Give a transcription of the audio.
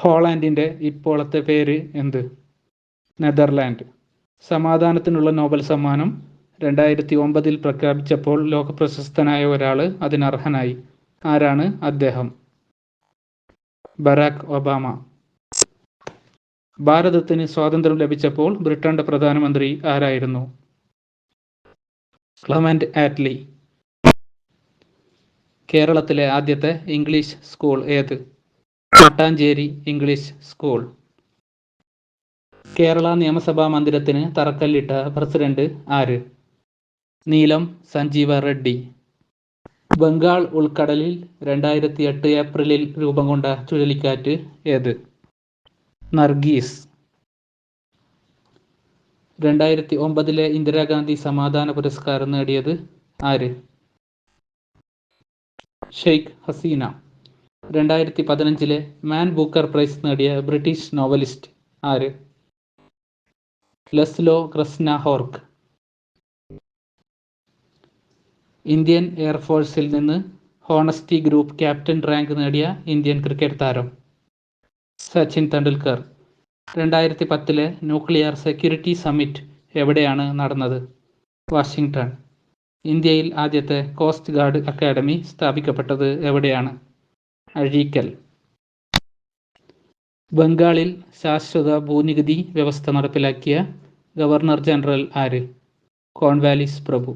ഹോളണ്ടിൻ്റെ ഇപ്പോഴത്തെ പേര് എന്ത്? നെതർലാൻഡ്. സമാധാനത്തിനുള്ള നോബൽ സമ്മാനം 2009 പ്രഖ്യാപിച്ചപ്പോൾ ലോകപ്രശസ്തനായ ഒരാൾ അതിനർഹനായി. ആരാണ് അദ്ദേഹം? Barack Obama. ഭാരതത്തിന് സ്വാതന്ത്ര്യം ലഭിച്ചപ്പോൾ ബ്രിട്ടന്റെ പ്രധാനമന്ത്രി ആരായിരുന്നു? Clement Attlee. കേരളത്തിലെ ആദ്യത്തെ ഇംഗ്ലീഷ് സ്കൂൾ ഏത്? Mattancherry English school. കേരള നിയമസഭാ മന്ദിരത്തിന് തറക്കല്ലിട്ട പ്രസിഡന്റ് ആര്? നീലം സഞ്ജീവ റെഡ്ഡി. ബംഗാൾ ഉൾക്കടലിൽ 2008 ഏപ്രിലിൽ രൂപം കൊണ്ട ചുഴലിക്കാറ്റ് ഏത്? നർഗീസ്. 2009 ഇന്ദിരാഗാന്ധി സമാധാന പുരസ്കാരം നേടിയത് ആര്? ഷെയ്ഖ് ഹസീന. 2015 മാൻ ബൂക്കർ പ്രൈസ് നേടിയ ബ്രിട്ടീഷ് നോവലിസ്റ്റ് ആര്? ലെസ്ലോ ക്രസ്നാഹോർക്ക്. ഇന്ത്യൻ എയർഫോഴ്സിൽ നിന്ന് ഹോണസ്റ്റി ഗ്രൂപ്പ് ക്യാപ്റ്റൻ റാങ്ക് നേടിയ ഇന്ത്യൻ ക്രിക്കറ്റ് താരം? Sachin Tendulkar. 2010 nuclear security summit എവിടെയാണ് നടന്നത്? വാഷിംഗ്ടൺ. ഇന്ത്യയിൽ ആദ്യത്തെ കോസ്റ്റ് ഗാർഡ് അക്കാഡമി സ്ഥാപിക്കപ്പെട്ടത് എവിടെയാണ്? അഴീക്കൽ. ബംഗാളിൽ ശാശ്വത ഭൂനികുതി വ്യവസ്ഥ നടപ്പിലാക്കിയ ഗവർണർ ജനറൽ ആര്? കോൺവാലിസ് പ്രഭു.